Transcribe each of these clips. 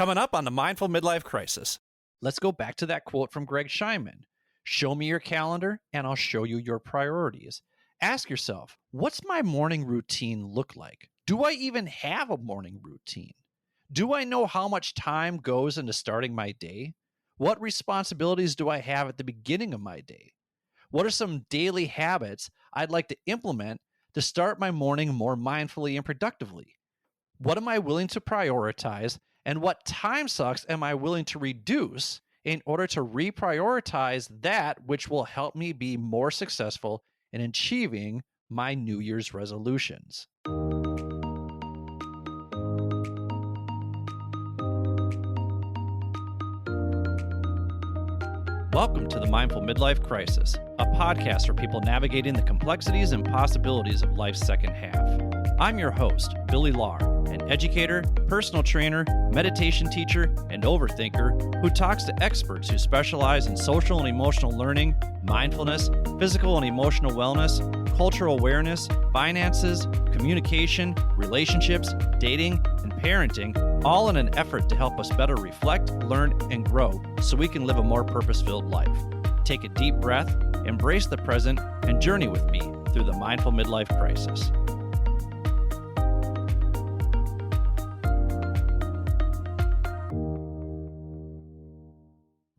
Coming up on the Mindful Midlife Crisis, let's go back to that quote from Greg Scheinman. Show me your calendar and I'll show you your priorities. Ask yourself, what's my morning routine look like? Do I even have a morning routine? Do I know how much time goes into starting my day? What responsibilities do I have at the beginning of my day? What are some daily habits I'd like to implement to start my morning more mindfully and productively? What am I willing to prioritize, and what time sucks am I willing to reduce in order to reprioritize that which will help me be more successful in achieving my New Year's resolutions? Welcome to the Mindful Midlife Crisis, a podcast for people navigating the complexities and possibilities of life's second half. I'm your host, Billy Lahr, an educator, personal trainer, meditation teacher, and overthinker who talks to experts who specialize in social and emotional learning, mindfulness, physical and emotional wellness, cultural awareness, finances, communication, relationships, dating, and parenting, all in an effort to help us better reflect, learn, and grow so we can live a more purpose-filled life. Take a deep breath, embrace the present, and journey with me through the Mindful Midlife Crisis.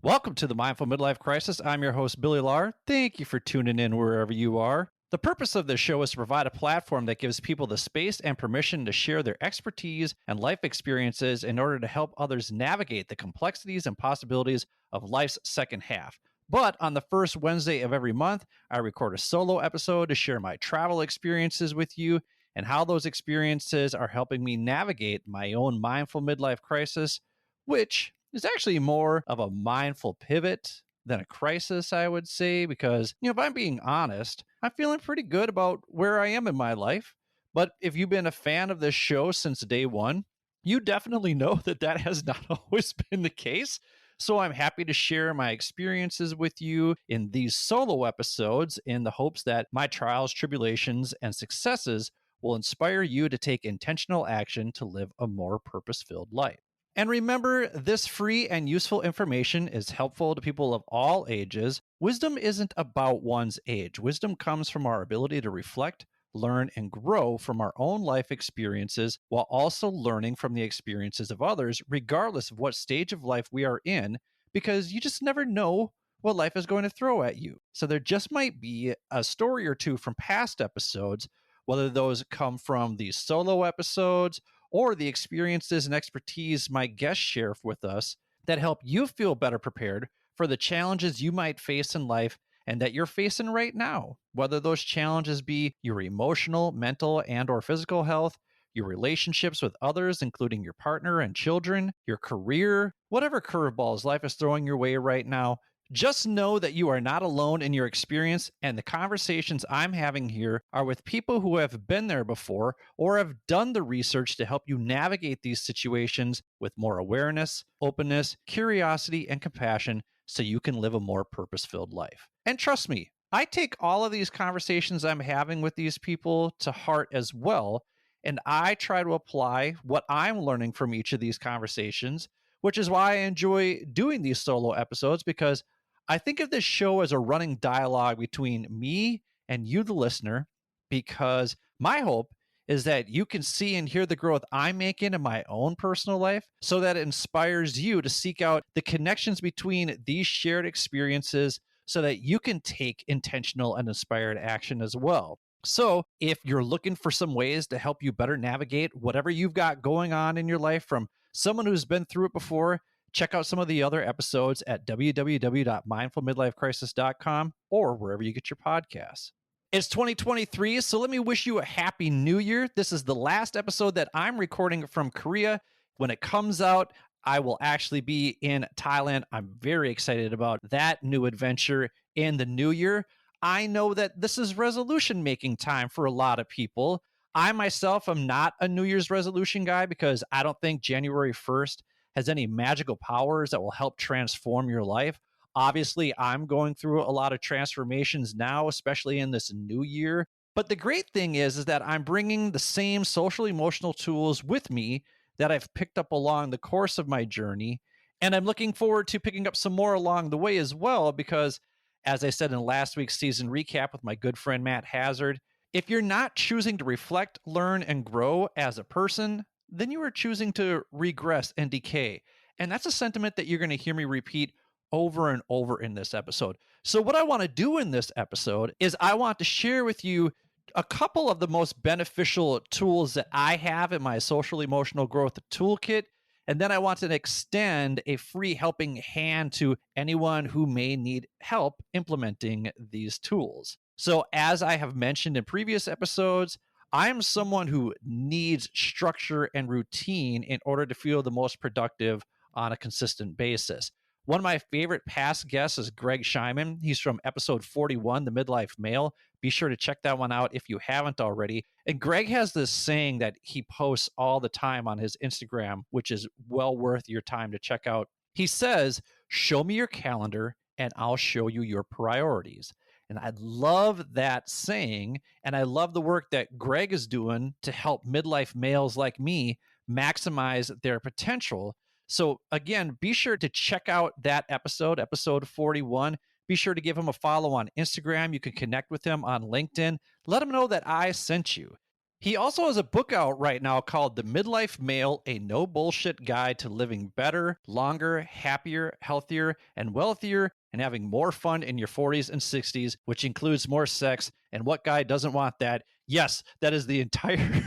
Welcome to the Mindful Midlife Crisis. I'm your host, Billy Lahr. Thank you for tuning in wherever you are. The purpose of this show is to provide a platform that gives people the space and permission to share their expertise and life experiences in order to help others navigate the complexities and possibilities of life's second half. But on the first Wednesday of every month, I record a solo episode to share my travel experiences with you and how those experiences are helping me navigate my own mindful midlife crisis, which is actually more of a mindful pivot than a crisis, I would say, because, if I'm being honest, I'm feeling pretty good about where I am in my life. But if you've been a fan of this show since day one, you definitely know that has not always been the case. So I'm happy to share my experiences with you in these solo episodes in the hopes that my trials, tribulations, and successes will inspire you to take intentional action to live a more purpose-filled life. And remember, this free and useful information is helpful to people of all ages. Wisdom isn't about one's age. Wisdom comes from our ability to reflect, learn, and grow from our own life experiences while also learning from the experiences of others, regardless of what stage of life we are in, because you just never know what life is going to throw at you. So there just might be a story or two from past episodes, whether those come from these solo episodes or the experiences and expertise my guests share with us that help you feel better prepared for the challenges you might face in life and that you're facing right now, whether those challenges be your emotional, mental, and or physical health, your relationships with others, including your partner and children, your career, whatever curveballs life is throwing your way right now. Just know that you are not alone in your experience, and the conversations I'm having here are with people who have been there before or have done the research to help you navigate these situations with more awareness, openness, curiosity, and compassion so you can live a more purpose-filled life. And trust me, I take all of these conversations I'm having with these people to heart as well, and I try to apply what I'm learning from each of these conversations, which is why I enjoy doing these solo episodes, because I think of this show as a running dialogue between me and you, the listener, because my hope is that you can see and hear the growth I'm making in my own personal life so that it inspires you to seek out the connections between these shared experiences so that you can take intentional and inspired action as well. So if you're looking for some ways to help you better navigate whatever you've got going on in your life from someone who's been through it before, check out some of the other episodes at www.mindfulmidlifecrisis.com or wherever you get your podcasts. It's 2023, so let me wish you a happy new year. This is the last episode that I'm recording from Korea. When it comes out, I will actually be in Thailand. I'm very excited about that new adventure in the new year. I know that this is resolution-making time for a lot of people. I myself am not a New Year's resolution guy because I don't think January 1st has any magical powers that will help transform your life. Obviously, I'm going through a lot of transformations now, especially in this new year. But the great thing is that I'm bringing the same social emotional tools with me that I've picked up along the course of my journey. And I'm looking forward to picking up some more along the way as well, because as I said in last week's season recap with my good friend Matt Hazard, if you're not choosing to reflect, learn, and grow as a person, then you are choosing to regress and decay. And that's a sentiment that you're going to hear me repeat over and over in this episode. So, what I want to do in this episode is I want to share with you a couple of the most beneficial tools that I have in my social emotional growth toolkit. And then I want to extend a free helping hand to anyone who may need help implementing these tools. So, as I have mentioned in previous episodes, I'm someone who needs structure and routine in order to feel the most productive on a consistent basis. One of my favorite past guests is Greg Scheinman. He's from episode 41, The Midlife Male. Be sure to check that one out if you haven't already. And Greg has this saying that he posts all the time on his Instagram, which is well worth your time to check out. He says, "Show me your calendar and I'll show you your priorities." And I love that saying. And I love the work that Greg is doing to help midlife males like me maximize their potential. So again, be sure to check out that episode 41. Be sure to give him a follow on Instagram. You can connect with him on LinkedIn. Let him know that I sent you. He also has a book out right now called The Midlife Male, a no bullshit guide to living better, longer, happier, healthier, and wealthier, and having more fun in your 40s and 60s, which includes more sex. And what guy doesn't want that? Yes, that is the entire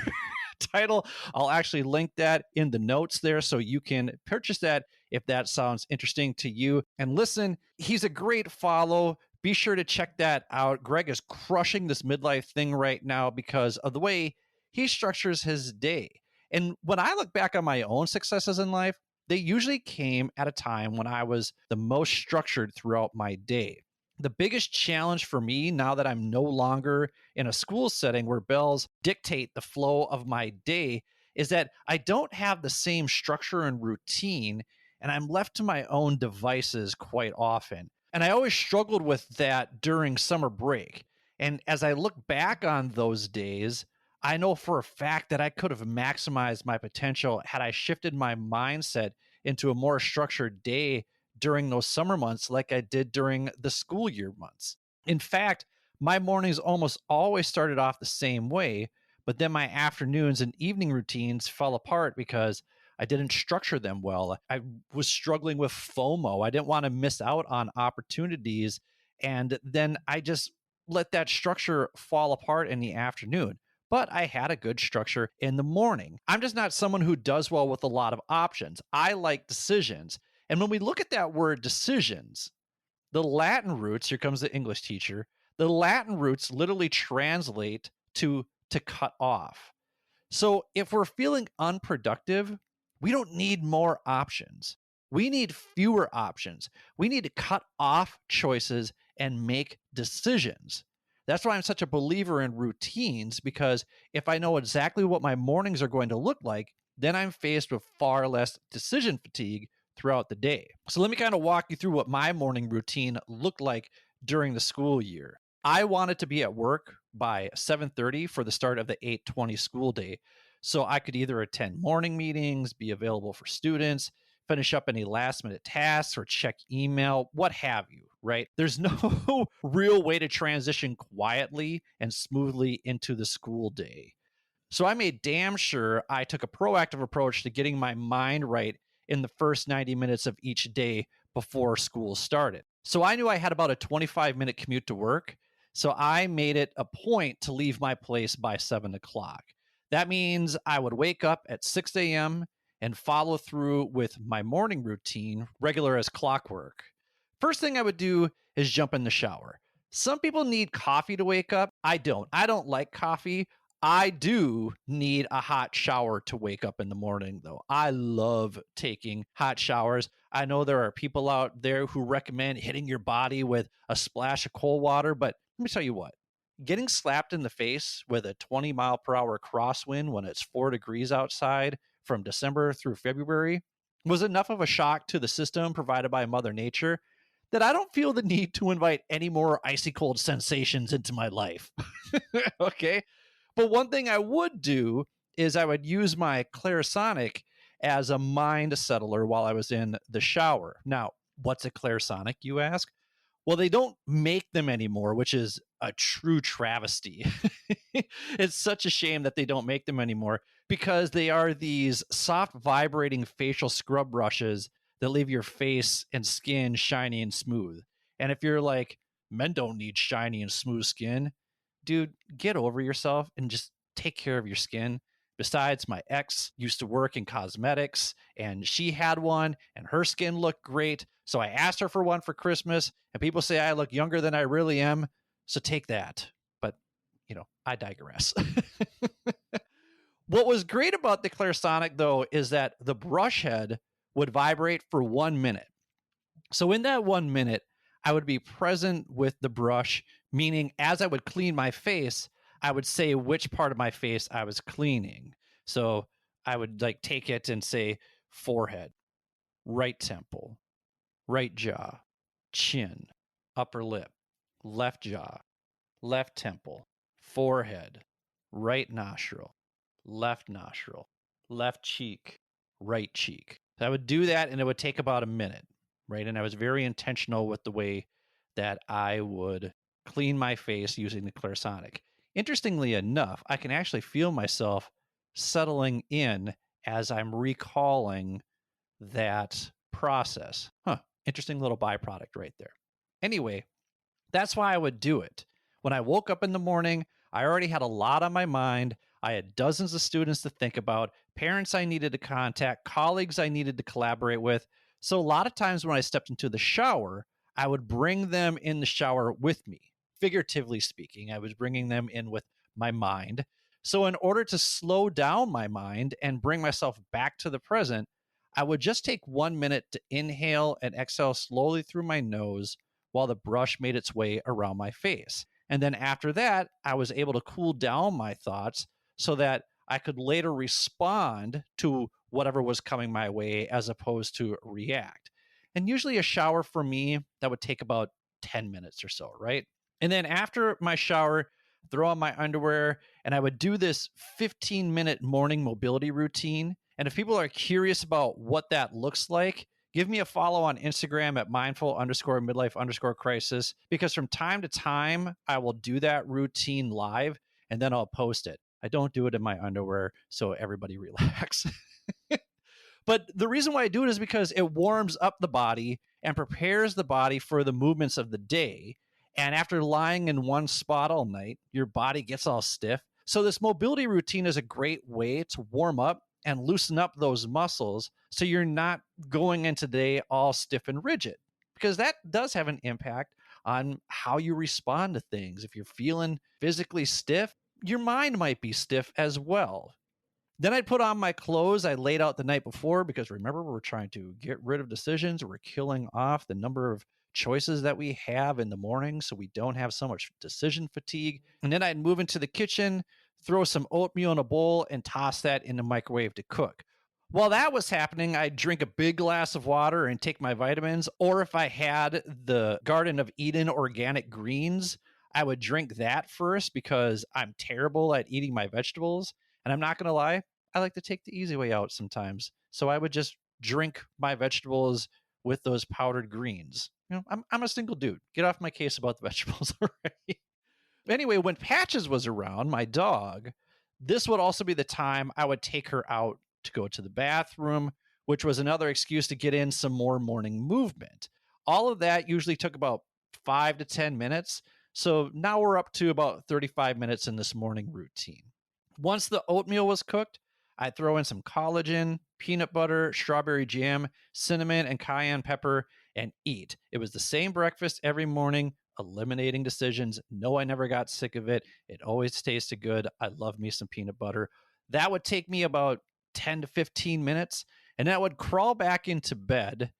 title. I'll actually link that in the notes there so you can purchase that if that sounds interesting to you. And listen, he's a great follow. Be sure to check that out. Greg is crushing this midlife thing right now because of the way he structures his day. And when I look back on my own successes in life, they usually came at a time when I was the most structured throughout my day. The biggest challenge for me now that I'm no longer in a school setting where bells dictate the flow of my day is that I don't have the same structure and routine, and I'm left to my own devices quite often. And I always struggled with that during summer break. And as I look back on those days, I know for a fact that I could have maximized my potential had I shifted my mindset into a more structured day during those summer months like I did during the school year months. In fact, my mornings almost always started off the same way, but then my afternoons and evening routines fell apart because I didn't structure them well. I was struggling with FOMO. I didn't want to miss out on opportunities. And then I just let that structure fall apart in the afternoon. But I had a good structure in the morning. I'm just not someone who does well with a lot of options. I like decisions. And when we look at that word decisions, the Latin roots, here comes the English teacher, the Latin roots literally translate to cut off. So if we're feeling unproductive, we don't need more options. We need fewer options. We need to cut off choices and make decisions. That's why I'm such a believer in routines, because if I know exactly what my mornings are going to look like, then I'm faced with far less decision fatigue throughout the day. So let me kind of walk you through what my morning routine looked like during the school year. I wanted to be at work by 7:30 for the start of the 8:20 school day, so I could either attend morning meetings, be available for students, finish up any last minute tasks or check email, what have you, right? There's no real way to transition quietly and smoothly into the school day. So I made damn sure I took a proactive approach to getting my mind right in the first 90 minutes of each day before school started. So I knew I had about a 25-minute commute to work. So I made it a point to leave my place by 7 o'clock. That means I would wake up at 6 a.m. and follow through with my morning routine, regular as clockwork. First thing I would do is jump in the shower. Some people need coffee to wake up. I don't. I don't like coffee. I do need a hot shower to wake up in the morning, though. I love taking hot showers. I know there are people out there who recommend hitting your body with a splash of cold water, but let me tell you what. Getting slapped in the face with a 20-mile-per-hour crosswind when it's 4 degrees outside from December through February was enough of a shock to the system provided by Mother Nature that I don't feel the need to invite any more icy cold sensations into my life. Okay? But one thing I would do is I would use my Clarisonic as a mind settler while I was in the shower. Now, what's a clairsonic, you ask? Well, they don't make them anymore, which is a true travesty. It's such a shame that they don't make them anymore because they are these soft vibrating facial scrub brushes that leave your face and skin shiny and smooth. And if you're like, men don't need shiny and smooth skin, dude, get over yourself and just take care of your skin. Besides, my ex used to work in cosmetics and she had one and her skin looked great. So I asked her for one for Christmas, and people say I look younger than I really am. So take that. But, I digress. What was great about the Clairsonic, though, is that the brush head would vibrate for 1 minute. So in that 1 minute, I would be present with the brush, meaning as I would clean my face, I would say which part of my face I was cleaning. So I would take it and say forehead, right temple, right jaw, chin, upper lip, left jaw, left temple, forehead, right nostril, left cheek, right cheek. So I would do that and it would take about a minute, right? And I was very intentional with the way that I would clean my face using the Clairsonic. Interestingly enough, I can actually feel myself settling in as I'm recalling that process. Interesting little byproduct right there. Anyway, that's why I would do it. When I woke up in the morning, I already had a lot on my mind. I had dozens of students to think about, parents I needed to contact, colleagues I needed to collaborate with. So a lot of times when I stepped into the shower, I would bring them in the shower with me. Figuratively speaking, I was bringing them in with my mind. So in order to slow down my mind and bring myself back to the present, I would just take 1 minute to inhale and exhale slowly through my nose while the brush made its way around my face. And then after that, I was able to cool down my thoughts so that I could later respond to whatever was coming my way as opposed to react. And usually a shower for me, that would take about 10 minutes or so, right? And then after my shower, throw on my underwear, and I would do this 15-minute morning mobility routine. And if people are curious about what that looks like, give me a follow on Instagram at mindful_midlife_crisis, because from time to time, I will do that routine live and then I'll post it. I don't do it in my underwear, so everybody relax. But the reason why I do it is because it warms up the body and prepares the body for the movements of the day. And after lying in one spot all night, your body gets all stiff. So this mobility routine is a great way to warm up and loosen up those muscles so you're not going into the day all stiff and rigid, because that does have an impact on how you respond to things. If you're feeling physically stiff, your mind might be stiff as well. Then I'd put on my clothes I laid out the night before, because remember, we're trying to get rid of decisions. We're killing off the number of choices that we have in the morning so we don't have so much decision fatigue. And then I'd move into the kitchen, throw some oatmeal in a bowl, and toss that in the microwave to cook. While that was happening, I'd drink a big glass of water and take my vitamins. Or if I had the Garden of Eden organic greens, I would drink that first because I'm terrible at eating my vegetables. And I'm not going to lie, I like to take the easy way out sometimes. So I would just drink my vegetables with those powdered greens. I'm a single dude. Get off my case about the vegetables already. Anyway, when Patches was around, my dog, this would also be the time I would take her out to go to the bathroom, which was another excuse to get in some more morning movement. All of that usually took about 5 to 10 minutes. So now we're up to about 35 minutes in this morning routine. Once the oatmeal was cooked, I'd throw in some collagen, peanut butter, strawberry jam, cinnamon, and cayenne pepper, and eat. It was the same breakfast every morning, eliminating decisions. No, I never got sick of it. It always tasted good. I love me some peanut butter. That would take me about 10 to 15 minutes, and I would crawl back into bed,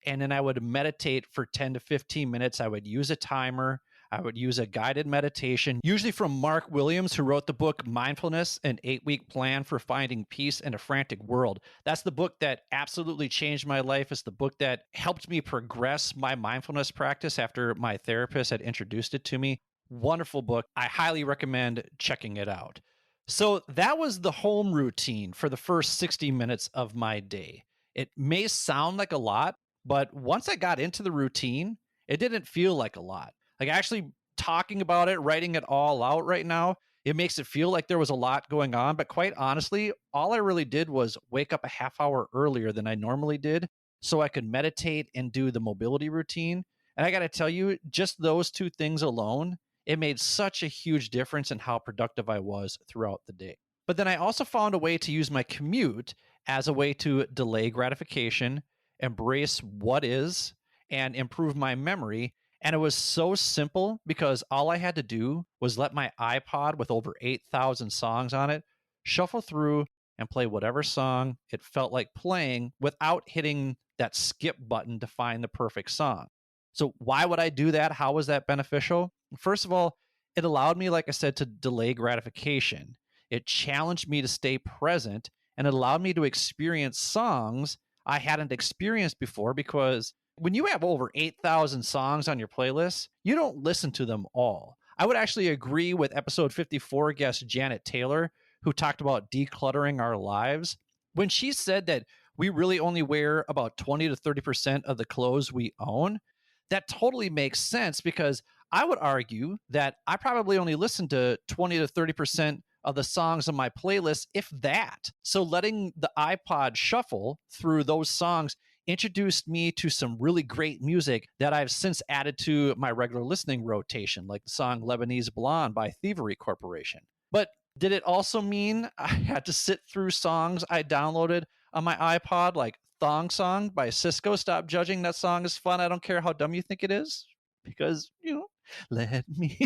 and then I would meditate for 10 to 15 minutes. I would use a timer. I would use a guided meditation, usually from Mark Williams, who wrote the book Mindfulness, an 8-week plan for finding peace in a frantic world. That's the book that absolutely changed my life. It's the book that helped me progress my mindfulness practice after my therapist had introduced it to me. Wonderful book. I highly recommend checking it out. So that was the home routine for the first 60 minutes of my day. It may sound like a lot, but once I got into the routine, it didn't feel like a lot. Like actually talking about it, writing it all out right now, it makes it feel like there was a lot going on. But quite honestly, all I really did was wake up a half hour earlier than I normally did so I could meditate and do the mobility routine. And I got to tell you, just those two things alone, it made such a huge difference in how productive I was throughout the day. But then I also found a way to use my commute as a way to delay gratification, embrace what is, and improve my memory. And it was so simple because all I had to do was let my iPod with over 8,000 songs on it shuffle through and play whatever song it felt like playing without hitting that skip button to find the perfect song. So, why would I do that? How was that beneficial? First of all, it allowed me, like I said, to delay gratification. It challenged me to stay present and it allowed me to experience songs I hadn't experienced before because when you have over 8,000 songs on your playlist, you don't listen to them all. I would actually agree with episode 54 guest Janet Taylor, who talked about decluttering our lives. When she said that we really only wear about 20 to 30% of the clothes we own, that totally makes sense because I would argue that I probably only listen to 20 to 30% of the songs on my playlist, if that. So letting the iPod shuffle through those songs introduced me to some really great music that I've since added to my regular listening rotation, like the song Lebanese Blonde by Thievery Corporation. But did it also mean I had to sit through songs I downloaded on my iPod, like Thong Song by Cisco? Stop judging. That song is fun. I don't care how dumb you think it is because, let me.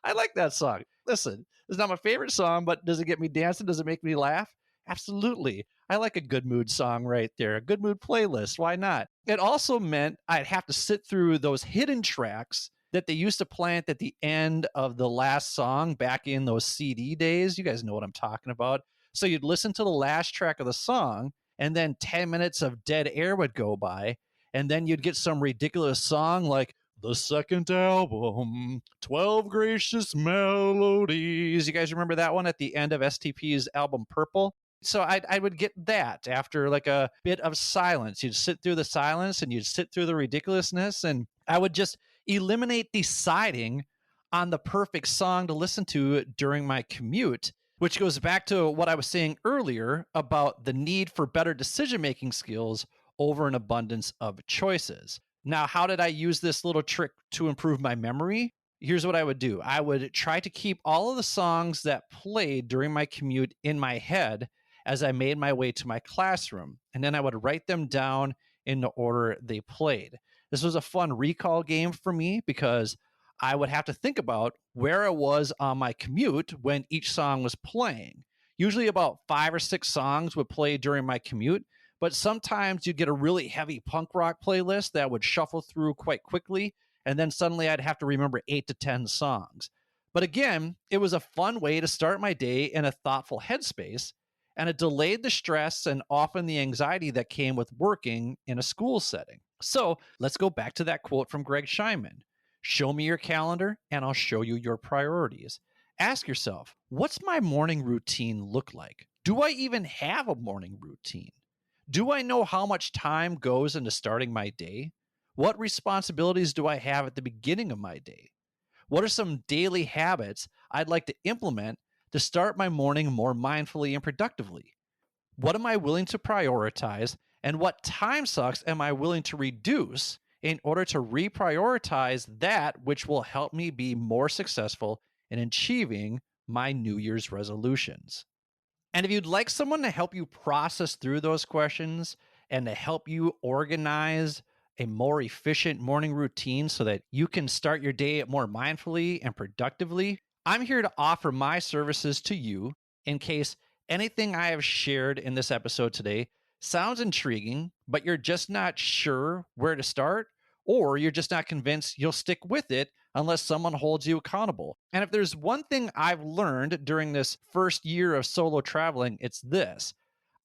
I like that song. Listen, it's not my favorite song, but does it get me dancing? Does it make me laugh? Absolutely. I like a good mood song right there, a good mood playlist. Why not? It also meant I'd have to sit through those hidden tracks that they used to plant at the end of the last song back in those CD days. You guys know what I'm talking about. So you'd listen to the last track of the song, and then 10 minutes of dead air would go by, and then you'd get some ridiculous song like the second album, 12 Gracious Melodies. You guys remember that one at the end of STP's album Purple? So I would get that after like a bit of silence. You'd sit through the silence and you'd sit through the ridiculousness, and I would just eliminate deciding on the perfect song to listen to during my commute, which goes back to what I was saying earlier about the need for better decision making skills over an abundance of choices. Now, how did I use this little trick to improve my memory? Here's what I would do. I would try to keep all of the songs that played during my commute in my head as I made my way to my classroom, and then I would write them down in the order they played. This was a fun recall game for me because I would have to think about where I was on my commute when each song was playing. Usually about 5 or 6 songs would play during my commute, but sometimes you'd get a really heavy punk rock playlist that would shuffle through quite quickly, and then suddenly I'd have to remember 8 to 10 songs. But again, it was a fun way to start my day in a thoughtful headspace, and it delayed the stress and often the anxiety that came with working in a school setting. So let's go back to that quote from Greg Scheinman. Show me your calendar, and I'll show you your priorities. Ask yourself, what's my morning routine look like? Do I even have a morning routine? Do I know how much time goes into starting my day? What responsibilities do I have at the beginning of my day? What are some daily habits I'd like to implement to start my morning more mindfully and productively? What am I willing to prioritize? And what time sucks am I willing to reduce in order to reprioritize that which will help me be more successful in achieving my New Year's resolutions? And if you'd like someone to help you process through those questions and to help you organize a more efficient morning routine so that you can start your day more mindfully and productively, I'm here to offer my services to you in case anything I have shared in this episode today sounds intriguing, but you're just not sure where to start, or you're just not convinced you'll stick with it unless someone holds you accountable. And if there's one thing I've learned during this first year of solo traveling, it's this: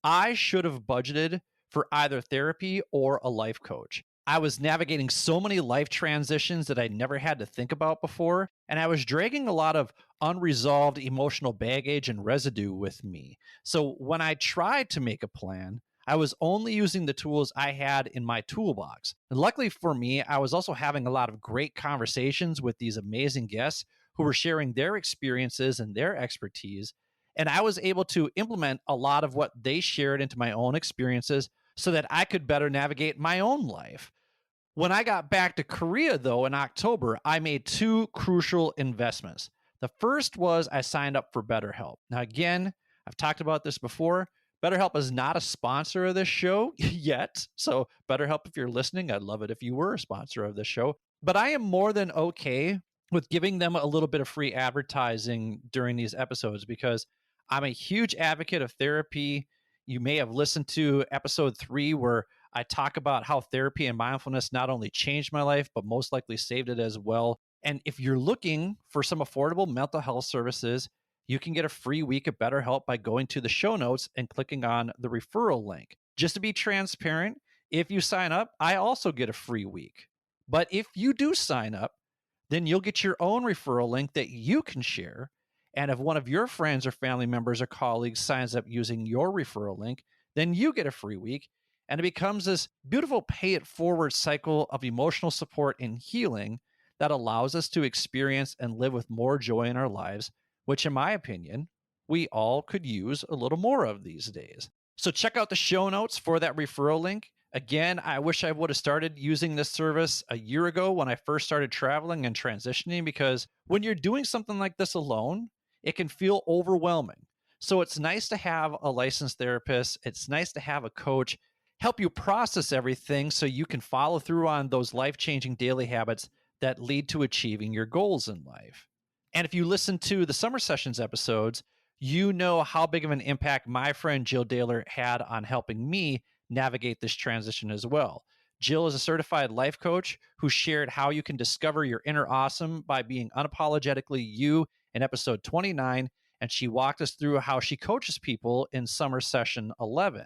I should have budgeted for either therapy or a life coach. I was navigating so many life transitions that I never had to think about before, and I was dragging a lot of unresolved emotional baggage and residue with me. So when I tried to make a plan, I was only using the tools I had in my toolbox. And luckily for me, I was also having a lot of great conversations with these amazing guests who were sharing their experiences and their expertise. And I was able to implement a lot of what they shared into my own experiences so that I could better navigate my own life. When I got back to Korea, though, in October, I made two crucial investments. The first was I signed up for BetterHelp. Now, again, I've talked about this before. BetterHelp is not a sponsor of this show yet. So, BetterHelp, if you're listening, I'd love it if you were a sponsor of this show. But I am more than okay with giving them a little bit of free advertising during these episodes because I'm a huge advocate of therapy. You may have listened to episode 3 where I talk about how therapy and mindfulness not only changed my life, but most likely saved it as well. And if you're looking for some affordable mental health services, you can get a free week of BetterHelp by going to the show notes and clicking on the referral link. Just to be transparent, if you sign up, I also get a free week. But if you do sign up, then you'll get your own referral link that you can share. And if one of your friends or family members or colleagues signs up using your referral link, then you get a free week. And it becomes this beautiful pay it forward cycle of emotional support and healing that allows us to experience and live with more joy in our lives, which, in my opinion, we all could use a little more of these days. So check out the show notes for that referral link. Again, I wish I would have started using this service a year ago when I first started traveling and transitioning, because when you're doing something like this alone, it can feel overwhelming. So it's nice to have a licensed therapist. It's nice to have a coach help you process everything so you can follow through on those life-changing daily habits that lead to achieving your goals in life. And if you listen to the Summer Sessions episodes, you know how big of an impact my friend Jill Daler had on helping me navigate this transition as well. Jill is a certified life coach who shared how you can discover your inner awesome by being unapologetically you in episode 29, and she walked us through how she coaches people in Summer Session 11.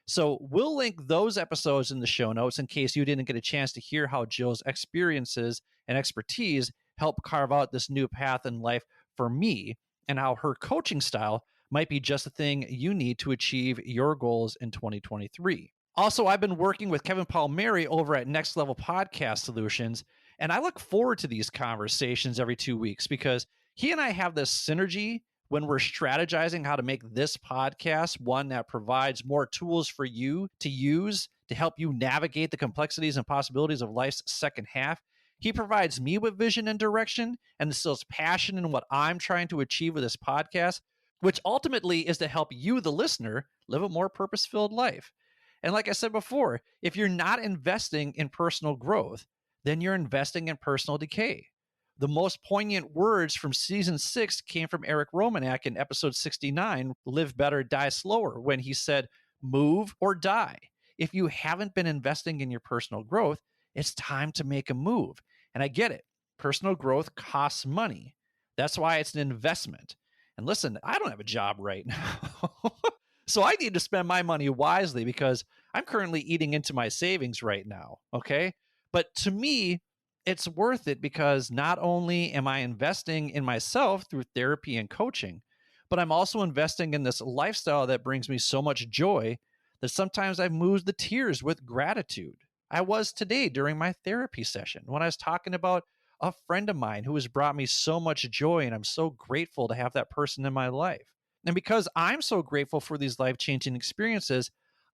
So we'll link those episodes in the show notes in case you didn't get a chance to hear how Jill's experiences and expertise help carve out this new path in life for me, and how her coaching style might be just the thing you need to achieve your goals in 2023. Also, I've been working with Kevin Palmieri over at Next Level Podcast Solutions, and I look forward to these conversations every 2 weeks because he and I have this synergy when we're strategizing how to make this podcast one that provides more tools for you to use to help you navigate the complexities and possibilities of life's second half. He provides me with vision and direction and instills passion in what I'm trying to achieve with this podcast, which ultimately is to help you, the listener, live a more purpose-filled life. And like I said before, if you're not investing in personal growth, then you're investing in personal decay. The most poignant words from season 6 came from Eric Romanek in episode 69, Live Better, Die Slower, when he said, move or die. If you haven't been investing in your personal growth, it's time to make a move. And I get it. Personal growth costs money. That's why it's an investment. And listen, I don't have a job right now. So I need to spend my money wisely because I'm currently eating into my savings right now. Okay. But to me, it's worth it because not only am I investing in myself through therapy and coaching, but I'm also investing in this lifestyle that brings me so much joy that sometimes I've moved the tears with gratitude. I was today during my therapy session when I was talking about a friend of mine who has brought me so much joy, and I'm so grateful to have that person in my life. And because I'm so grateful for these life-changing experiences,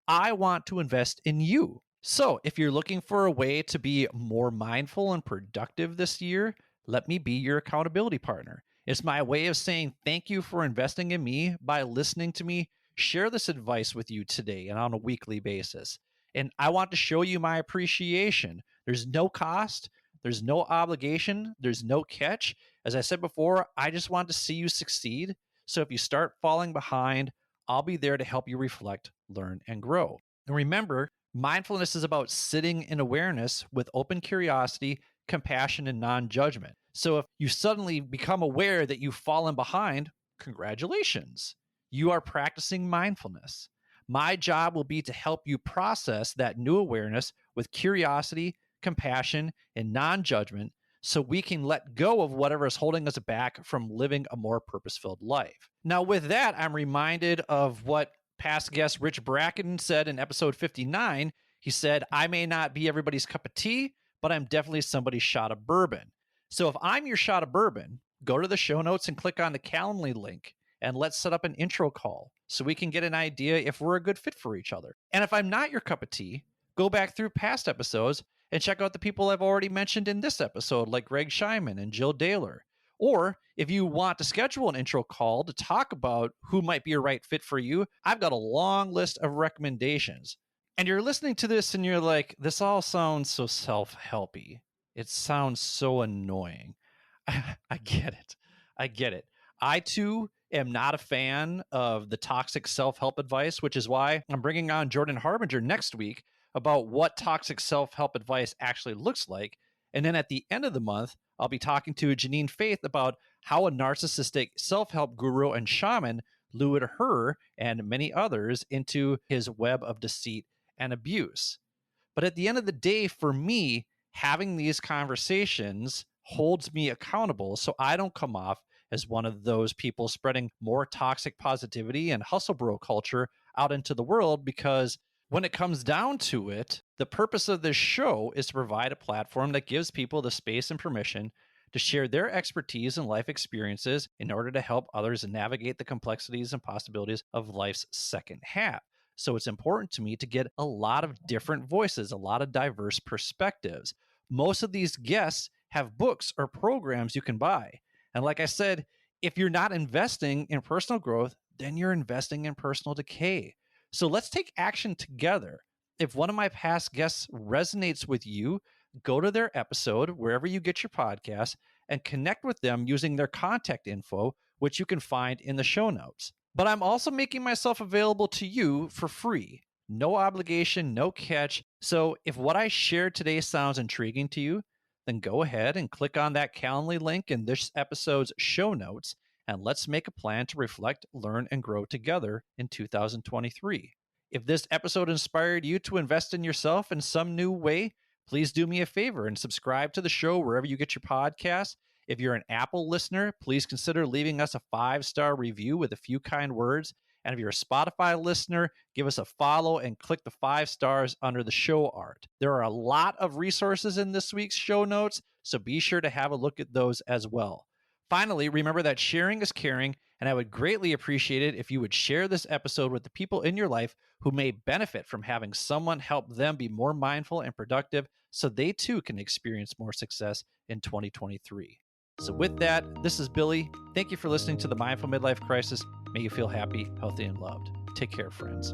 I want to invest in you. So if you're looking for a way to be more mindful and productive this year, let me be your accountability partner. It's my way of saying thank you for investing in me by listening to me share this advice with you today and on a weekly basis. And I want to show you my appreciation. There's no cost, there's no obligation, there's no catch. As I said before, I just want to see you succeed. So if you start falling behind, I'll be there to help you reflect, learn, and grow. And remember, mindfulness is about sitting in awareness with open curiosity, compassion, and non-judgment. So if you suddenly become aware that you've fallen behind, congratulations. You are practicing mindfulness. My job will be to help you process that new awareness with curiosity, compassion, and non judgment so we can let go of whatever is holding us back from living a more purpose filled life. Now, with that, I'm reminded of what past guest Rich Bracken said in episode 59. He said, I may not be everybody's cup of tea, but I'm definitely somebody's shot of bourbon. So if I'm your shot of bourbon, go to the show notes and click on the Calendly link and let's set up an intro call so we can get an idea if we're a good fit for each other. And if I'm not your cup of tea, go back through past episodes and check out the people I've already mentioned in this episode, like Greg Scheinman and Jill Daylor. Or if you want to schedule an intro call to talk about who might be a right fit for you, I've got a long list of recommendations. And you're listening to this and you're like, this all sounds so self-helpy. It sounds so annoying. I get it. I get it. I too am not a fan of the toxic self-help advice, which is why I'm bringing on Jordan Harbinger next week about what toxic self-help advice actually looks like. And then at the end of the month, I'll be talking to Janine Faith about how a narcissistic self-help guru and shaman lured her and many others into his web of deceit and abuse. But at the end of the day, for me, having these conversations holds me accountable so I don't come off as one of those people spreading more toxic positivity and hustle bro culture out into the world, because when it comes down to it, the purpose of this show is to provide a platform that gives people the space and permission to share their expertise and life experiences in order to help others navigate the complexities and possibilities of life's second half. So it's important to me to get a lot of different voices, a lot of diverse perspectives. Most of these guests have books or programs you can buy. And like I said, if you're not investing in personal growth, then you're investing in personal decay. So let's take action together. If one of my past guests resonates with you, go to their episode wherever you get your podcast and connect with them using their contact info, which you can find in the show notes. But I'm also making myself available to you for free. No obligation, no catch. So if what I shared today sounds intriguing to you, then go ahead and click on that Calendly link in this episode's show notes, and let's make a plan to reflect, learn, and grow together in 2023. If this episode inspired you to invest in yourself in some new way, please do me a favor and subscribe to the show wherever you get your podcasts. If you're an Apple listener, please consider leaving us a 5-star review with a few kind words. And if you're a Spotify listener, give us a follow and click the 5 stars under the show art. There are a lot of resources in this week's show notes, so be sure to have a look at those as well. Finally, remember that sharing is caring, and I would greatly appreciate it if you would share this episode with the people in your life who may benefit from having someone help them be more mindful and productive so they too can experience more success in 2023. So with that, this is Billy. Thank you for listening to the Mindful Midlife Crisis. May you feel happy, healthy, and loved. Take care, friends.